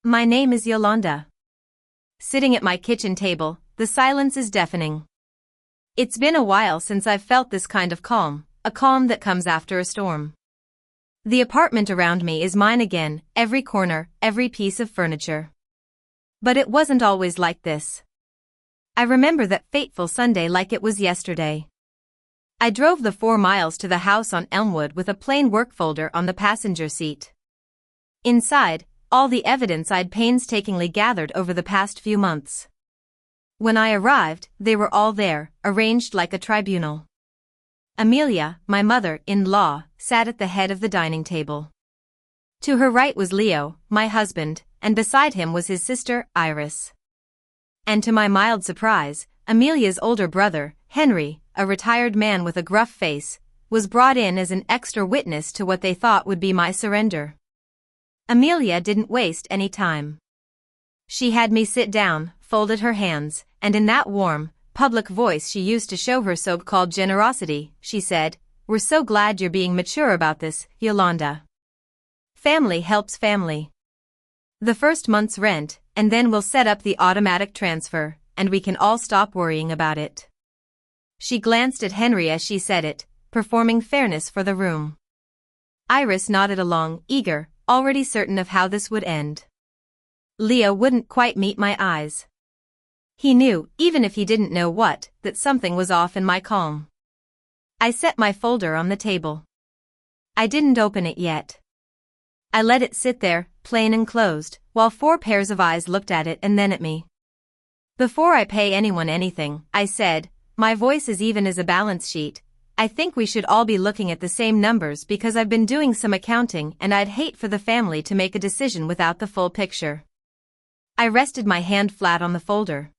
My name is Yolanda. Sitting at my kitchen table, the silence is deafening. It's been a while since I've felt this kind of calm, a calm that comes after a storm. The apartment around me is mine again, every corner, every piece of furniture. But it wasn't always like this. I remember that fateful Sunday like it was yesterday. I drove the 4 miles to the house on Elmwood with a plain work folder on the passenger seat. Inside, all the evidence I'd painstakingly gathered over the past few months. When I arrived, they were all there, arranged like a tribunal. Amelia, my mother-in-law, sat at the head of the dining table. To her right was Leo, my husband, and beside him was his sister, Iris. And to my mild surprise, Amelia's older brother, Henry, a retired man with a gruff face, was brought in as an extra witness to what they thought would be my surrender. Amelia didn't waste any time. She had me sit down, folded her hands, and in that warm, public voice she used to show her so-called generosity, she said, "We're so glad you're being mature about this, Yolanda. Family helps family. The first month's rent, and then we'll set up the automatic transfer, and we can all stop worrying about it." She glanced at Henry as she said it, performing fairness for the room. Iris nodded along, eager, already certain of how this would end. Leo wouldn't quite meet my eyes. He knew, even if he didn't know what, that something was off in my calm. I set my folder on the table. I didn't open it yet. I let it sit there, plain and closed, while 4 pairs of eyes looked at it and then at me. "Before I pay anyone anything," I said, my voice as even as a balance sheet, "I think we should all be looking at the same numbers because I've been doing some accounting and I'd hate for the family to make a decision without the full picture." I rested my hand flat on the folder.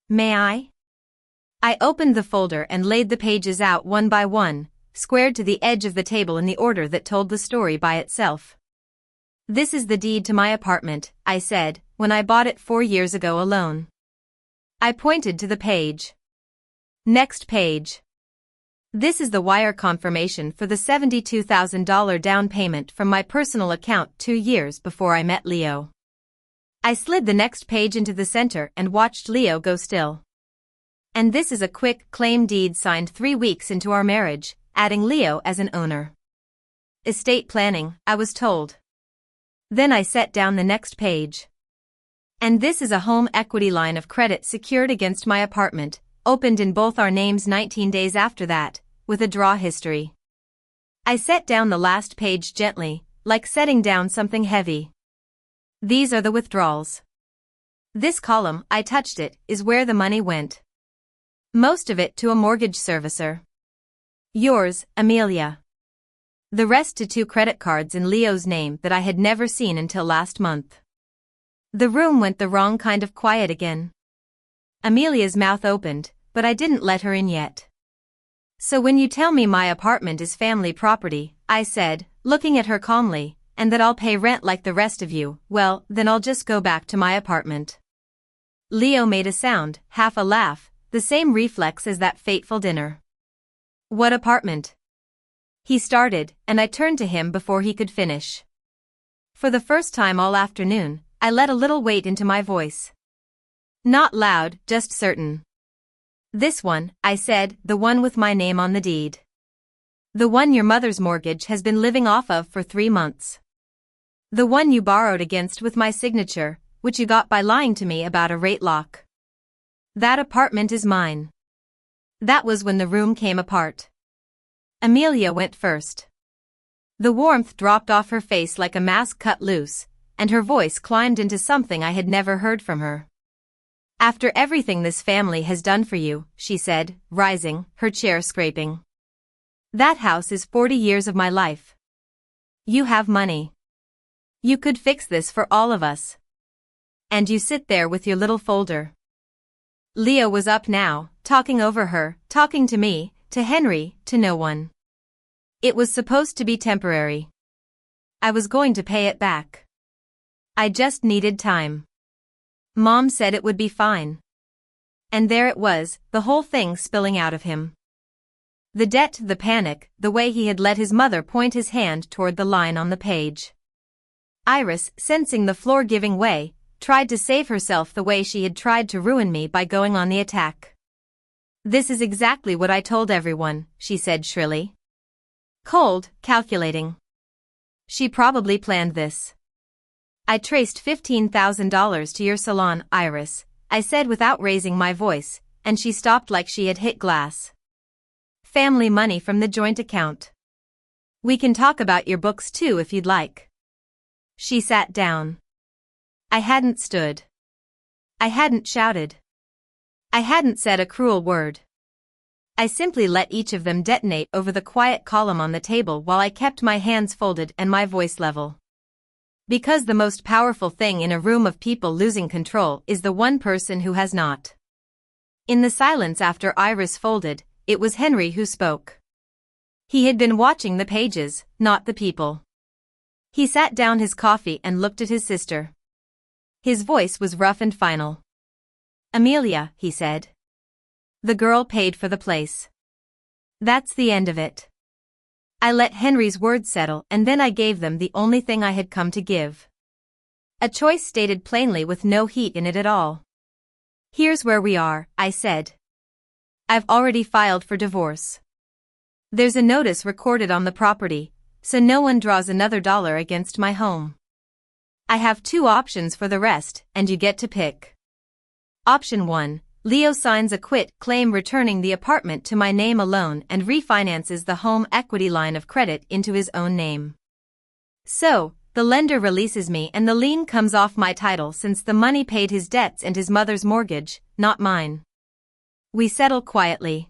"May I?" I opened the folder and laid the pages out one by one, squared to the edge of the table in the order that told the story by itself. "This is the deed to my apartment," I said, "when I bought it 4 years ago alone." I pointed to the page. Next page. "This is the wire confirmation for the $72,000 down payment from my personal account 2 years before I met Leo." I slid the next page into the center and watched Leo go still. "And this is a quick claim deed signed 3 weeks into our marriage, adding Leo as an owner. Estate planning," I was told. Then I set down the next page. "And this is a home equity line of credit secured against my apartment, opened in both our names 19 days after that, with a draw history." I set down the last page gently, like setting down something heavy. "These are the withdrawals. This column," I touched it, "is where the money went. Most of it to a mortgage servicer. Yours, Amelia. The rest to 2 credit cards in Leo's name that I had never seen until last month." The room went the wrong kind of quiet again. Amelia's mouth opened, but I didn't let her in yet. "So when you tell me my apartment is family property," I said, looking at her calmly, "and that I'll pay rent like the rest of you, well, then I'll just go back to my apartment." Leo made a sound, half a laugh, the same reflex as that fateful dinner. "What apartment?" he started, and I turned to him before he could finish. For the first time all afternoon, I let a little weight into my voice. Not loud, just certain. "This one," I said, "the one with my name on the deed. The one your mother's mortgage has been living off of for 3 months. The one you borrowed against with my signature, which you got by lying to me about a rate lock. That apartment is mine." That was when the room came apart. Amelia went first. The warmth dropped off her face like a mask cut loose, and her voice climbed into something I had never heard from her. "After everything this family has done for you," she said, rising, her chair scraping. "That house is 40 years of my life. You have money. You could fix this for all of us. And you sit there with your little folder." Leo was up now, talking over her, talking to me, to Henry, to no one. It was supposed to be temporary. I was going to pay it back. I just needed time. Mom said it would be fine. And there it was, the whole thing spilling out of him. The debt, the panic, the way he had let his mother point his hand toward the line on the page. Iris, sensing the floor giving way, tried to save herself the way she had tried to ruin me by going on the attack. "This is exactly what I told everyone," she said shrilly. Cold, calculating. She probably planned this. "I traced $15,000 to your salon, Iris," I said without raising my voice, and she stopped like she had hit glass. "Family money from the joint account. We can talk about your books too if you'd like." She sat down. I hadn't stood. I hadn't shouted. I hadn't said a cruel word. I simply let each of them detonate over the quiet column on the table while I kept my hands folded and my voice level. Because the most powerful thing in a room of people losing control is the one person who has not. In the silence after Iris folded, it was Henry who spoke. He had been watching the pages, not the people. He sat down his coffee and looked at his sister. His voice was rough and final. "Amelia," he said. "The girl paid for the place. That's the end of it." I let Henry's words settle and then I gave them the only thing I had come to give. A choice stated plainly with no heat in it at all. "Here's where we are," I said. "I've already filed for divorce. There's a notice recorded on the property, so no one draws another dollar against my home. I have two options for the rest, and you get to pick. Option 1. Leo signs a quit claim returning the apartment to my name alone and refinances the home equity line of credit into his own name. So, the lender releases me and the lien comes off my title since the money paid his debts and his mother's mortgage, not mine. We settle quietly.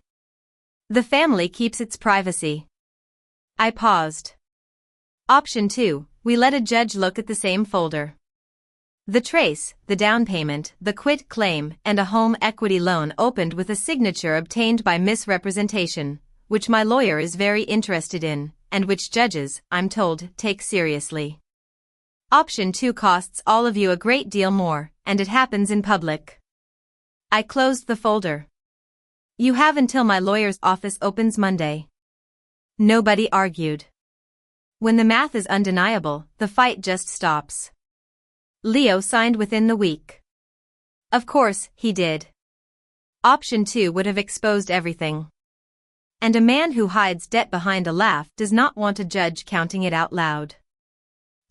The family keeps its privacy." I paused. Option 2. We let a judge look at the same folder. The trace, the down payment, the quit claim, and a home equity loan opened with a signature obtained by misrepresentation, which my lawyer is very interested in, and which judges, I'm told, take seriously. Option 2 costs all of you a great deal more, and it happens in public. I closed the folder. "You have until my lawyer's office opens Monday." Nobody argued. When the math is undeniable, the fight just stops. Leo signed within the week. Of course, he did. Option 2 would have exposed everything. And a man who hides debt behind a laugh does not want a judge counting it out loud.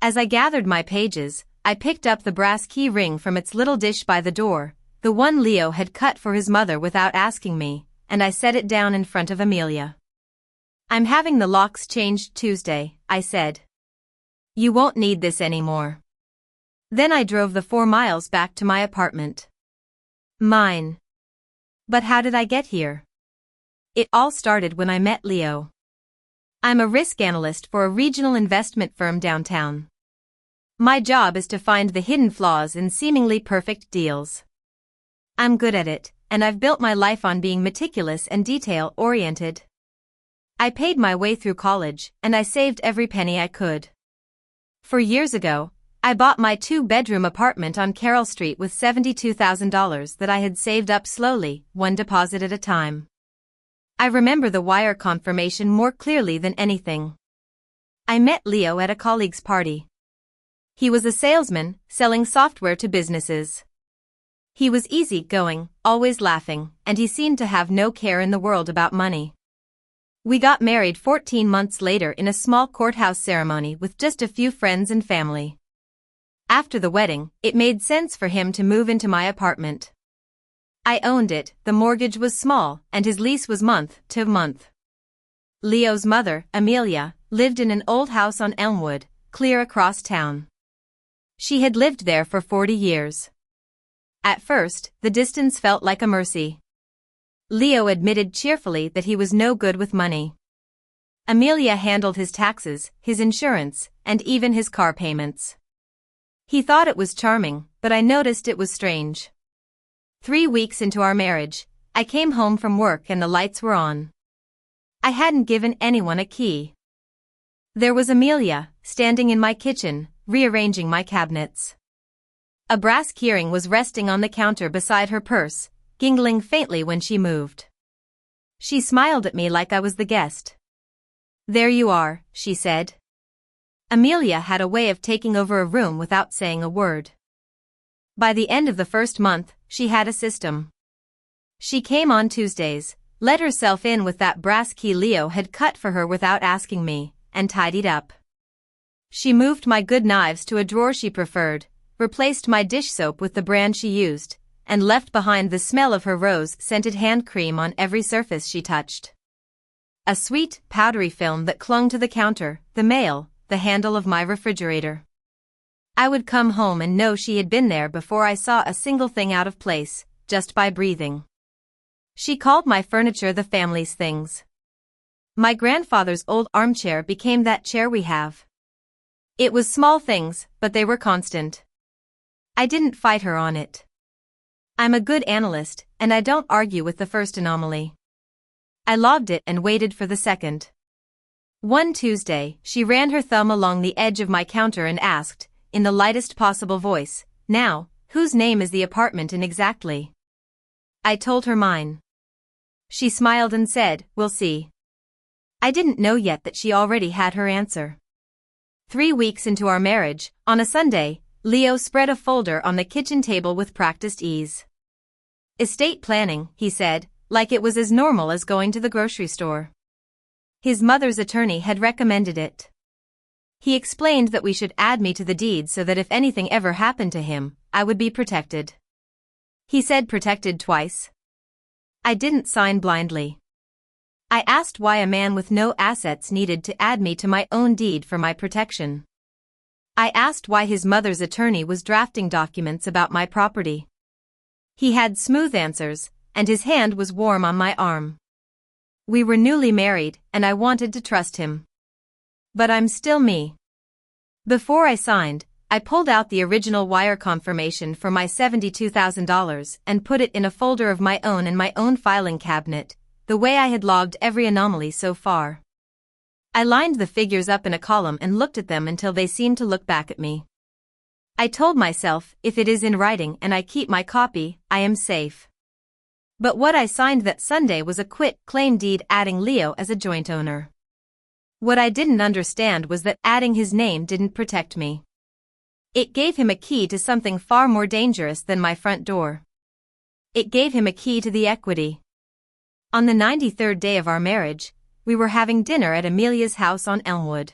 As I gathered my pages, I picked up the brass key ring from its little dish by the door, the one Leo had cut for his mother without asking me, and I set it down in front of Amelia. "I'm having the locks changed Tuesday," I said. "You won't need this anymore." Then I drove the 4 miles back to my apartment. Mine. But how did I get here? It all started when I met Leo. I'm a risk analyst for a regional investment firm downtown. My job is to find the hidden flaws in seemingly perfect deals. I'm good at it, and I've built my life on being meticulous and detail-oriented. I paid my way through college, and I saved every penny I could. 4 years ago, I bought my 2-bedroom apartment on Carroll Street with $72,000 that I had saved up slowly, one deposit at a time. I remember the wire confirmation more clearly than anything. I met Leo at a colleague's party. He was a salesman, selling software to businesses. He was easygoing, always laughing, and he seemed to have no care in the world about money. We got married 14 months later in a small courthouse ceremony with just a few friends and family. After the wedding, it made sense for him to move into my apartment. I owned it, the mortgage was small, and his lease was month to month. Leo's mother, Amelia, lived in an old house on Elmwood, clear across town. She had lived there for 40 years. At first, the distance felt like a mercy. Leo admitted cheerfully that he was no good with money. Amelia handled his taxes, his insurance, and even his car payments. He thought it was charming, but I noticed it was strange. 3 weeks into our marriage, I came home from work and the lights were on. I hadn't given anyone a key. There was Amelia, standing in my kitchen, rearranging my cabinets. A brass keyring was resting on the counter beside her purse, gingling faintly when she moved. She smiled at me like I was the guest. "There you are," she said. Amelia had a way of taking over a room without saying a word. By the end of the first month, she had a system. She came on Tuesdays, let herself in with that brass key Leo had cut for her without asking me, and tidied up. She moved my good knives to a drawer she preferred, replaced my dish soap with the brand she used, and left behind the smell of her rose-scented hand cream on every surface she touched. A sweet, powdery film that clung to the counter, the mail, the handle of my refrigerator. I would come home and know she had been there before I saw a single thing out of place, just by breathing. She called my furniture the family's things. My grandfather's old armchair became that chair we have. It was small things, but they were constant. I didn't fight her on it. I'm a good analyst, and I don't argue with the first anomaly. I logged it and waited for the second. One Tuesday, she ran her thumb along the edge of my counter and asked, in the lightest possible voice, "Now, whose name is the apartment in exactly?" I told her mine. She smiled and said, "We'll see." I didn't know yet that she already had her answer. 3 weeks into our marriage, on a Sunday, Leo spread a folder on the kitchen table with practiced ease. "Estate planning," he said, like it was as normal as going to the grocery store. His mother's attorney had recommended it. He explained that we should add me to the deed so that if anything ever happened to him, I would be protected. He said protected twice. I didn't sign blindly. I asked why a man with no assets needed to add me to my own deed for my protection. I asked why his mother's attorney was drafting documents about my property. He had smooth answers, and his hand was warm on my arm. We were newly married, and I wanted to trust him. But I'm still me. Before I signed, I pulled out the original wire confirmation for my $72,000 and put it in a folder of my own in my own filing cabinet, the way I had logged every anomaly so far. I lined the figures up in a column and looked at them until they seemed to look back at me. I told myself, if it is in writing and I keep my copy, I am safe. But what I signed that Sunday was a quit-claim deed adding Leo as a joint owner. What I didn't understand was that adding his name didn't protect me. It gave him a key to something far more dangerous than my front door. It gave him a key to the equity. On the 93rd day of our marriage, we were having dinner at Amelia's house on Elmwood.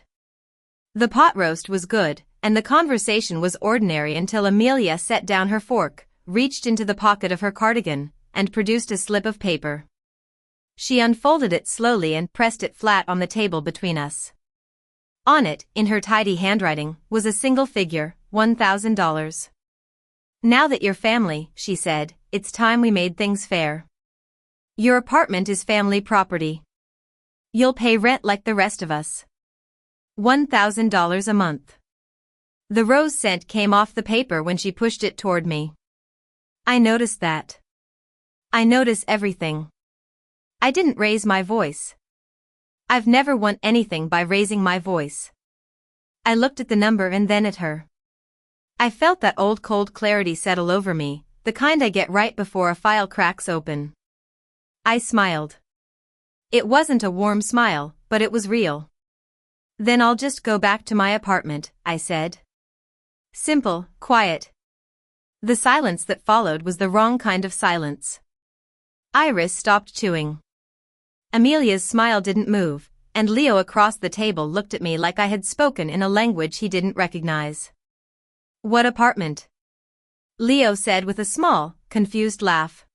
The pot roast was good, and the conversation was ordinary until Amelia set down her fork, reached into the pocket of her cardigan, and produced a slip of paper. She unfolded it slowly and pressed it flat on the table between us. On it, in her tidy handwriting, was a single figure, $1,000. "Now that you're family," she said, "it's time we made things fair. Your apartment is family property. You'll pay rent like the rest of us. $1,000 a month." The rose scent came off the paper when she pushed it toward me. I noticed that. I notice everything. I didn't raise my voice. I've never won anything by raising my voice. I looked at the number and then at her. I felt that old cold clarity settle over me, the kind I get right before a file cracks open. I smiled. It wasn't a warm smile, but it was real. "Then I'll just go back to my apartment," I said. Simple, quiet. The silence that followed was the wrong kind of silence. Iris stopped chewing. Amelia's smile didn't move, and Leo across the table looked at me like I had spoken in a language he didn't recognize. "What apartment?" Leo said with a small, confused laugh.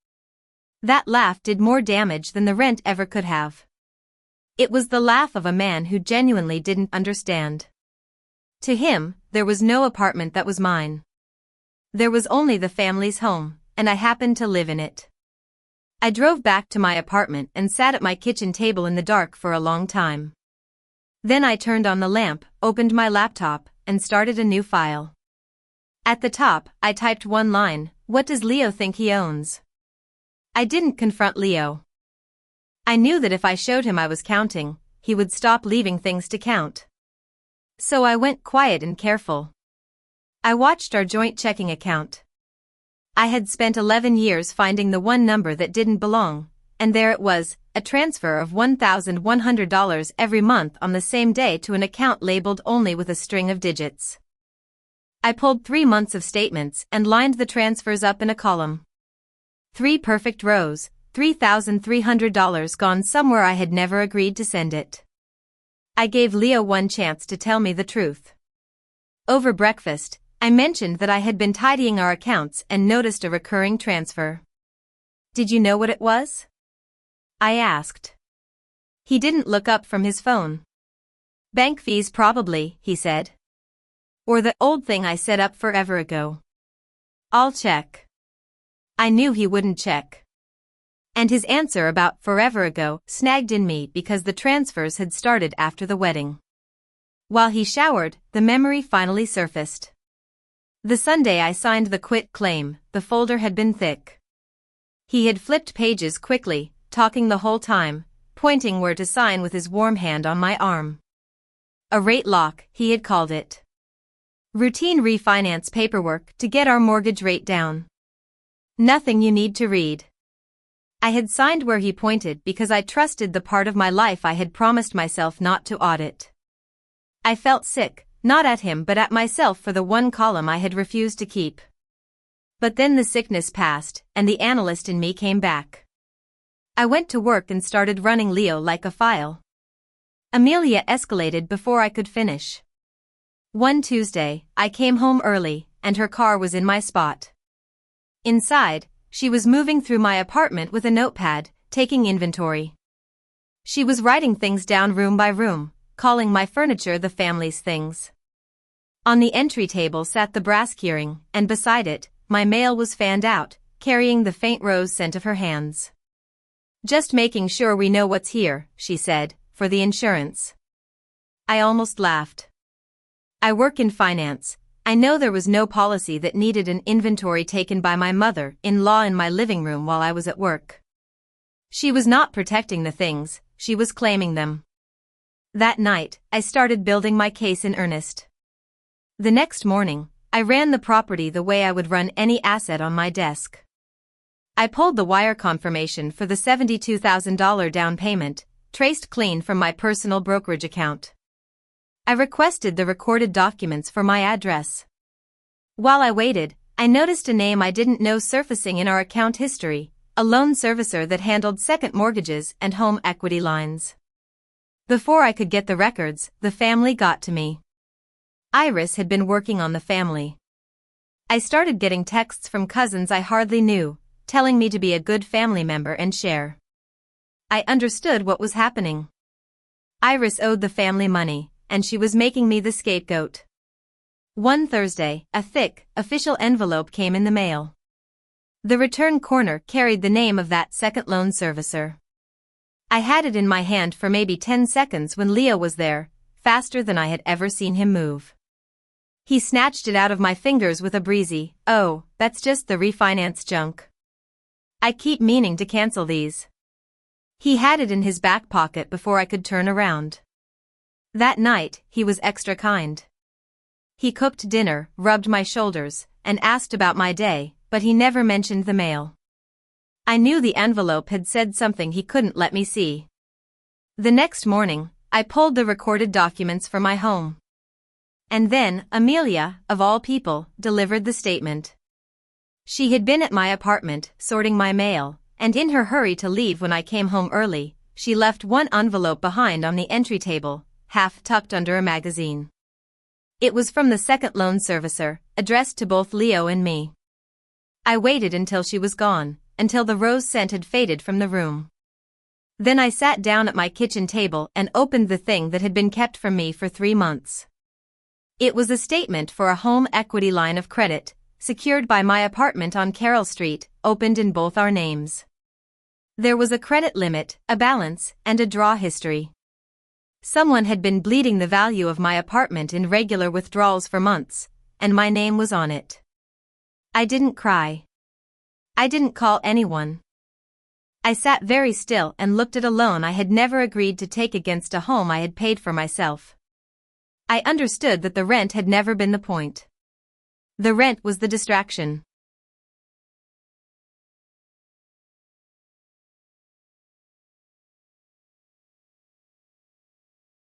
That laugh did more damage than the rent ever could have. It was the laugh of a man who genuinely didn't understand. To him, there was no apartment that was mine. There was only the family's home, and I happened to live in it. I drove back to my apartment and sat at my kitchen table in the dark for a long time. Then I turned on the lamp, opened my laptop, and started a new file. At the top, I typed one line, "What does Leo think he owns?" I didn't confront Leo. I knew that if I showed him I was counting, he would stop leaving things to count. So I went quiet and careful. I watched our joint checking account. I had spent 11 years finding the one number that didn't belong, and there it was, a transfer of $1,100 every month on the same day to an account labeled only with a string of digits. I pulled 3 months of statements and lined the transfers up in a column. 3 perfect rows, $3,300 gone somewhere I had never agreed to send it. I gave Leo one chance to tell me the truth. Over breakfast, I mentioned that I had been tidying our accounts and noticed a recurring transfer. "Did you know what it was?" I asked. He didn't look up from his phone. "Bank fees probably," he said. "Or the old thing I set up forever ago." "I'll check." I knew he wouldn't check. And his answer about forever ago snagged in me because the transfers had started after the wedding. While he showered, the memory finally surfaced. The Sunday I signed the quit claim, the folder had been thick. He had flipped pages quickly, talking the whole time, pointing where to sign with his warm hand on my arm. A rate lock, he had called it. Routine refinance paperwork to get our mortgage rate down. Nothing you need to read. I had signed where he pointed because I trusted the part of my life I had promised myself not to audit. I felt sick, not at him but at myself for the one column I had refused to keep. But then the sickness passed, and the analyst in me came back. I went to work and started running Leo like a file. Amelia escalated before I could finish. One Tuesday, I came home early, and her car was in my spot. Inside, she was moving through my apartment with a notepad, taking inventory. She was writing things down room by room, calling my furniture the family's things. On the entry table sat the brass keyring, and beside it, my mail was fanned out, carrying the faint rose scent of her hands. "Just making sure we know what's here," she said, "for the insurance." I almost laughed. I work in finance. I know there was no policy that needed an inventory taken by my mother-in-law in my living room while I was at work. She was not protecting the things, she was claiming them. That night, I started building my case in earnest. The next morning, I ran the property the way I would run any asset on my desk. I pulled the wire confirmation for the $72,000 down payment, traced clean from my personal brokerage account. I requested the recorded documents for my address. While I waited, I noticed a name I didn't know surfacing in our account history, a loan servicer that handled second mortgages and home equity lines. Before I could get the records, the family got to me. Iris had been working on the family. I started getting texts from cousins I hardly knew, telling me to be a good family member and share. I understood what was happening. Iris owed the family money, and she was making me the scapegoat. One Thursday, a thick, official envelope came in the mail. The return corner carried the name of that second loan servicer. I had it in my hand for maybe 10 seconds when Leo was there, faster than I had ever seen him move. He snatched it out of my fingers with a breezy, "Oh, that's just the refinance junk. I keep meaning to cancel these." He had it in his back pocket before I could turn around. That night, he was extra kind. He cooked dinner, rubbed my shoulders, and asked about my day, but he never mentioned the mail. I knew the envelope had said something he couldn't let me see. The next morning, I pulled the recorded documents for my home. And then, Amelia, of all people, delivered the statement. She had been at my apartment, sorting my mail, and in her hurry to leave when I came home early, she left one envelope behind on the entry table, half tucked under a magazine. It was from the second loan servicer, addressed to both Leo and me. I waited until she was gone, until the rose scent had faded from the room. Then I sat down at my kitchen table and opened the thing that had been kept from me for 3 months. It was a statement for a home equity line of credit, secured by my apartment on Carroll Street, opened in both our names. There was a credit limit, a balance, and a draw history. Someone had been bleeding the value of my apartment in regular withdrawals for months, and my name was on it. I didn't cry. I didn't call anyone. I sat very still and looked at a loan I had never agreed to take against a home I had paid for myself. I understood that the rent had never been the point. The rent was the distraction.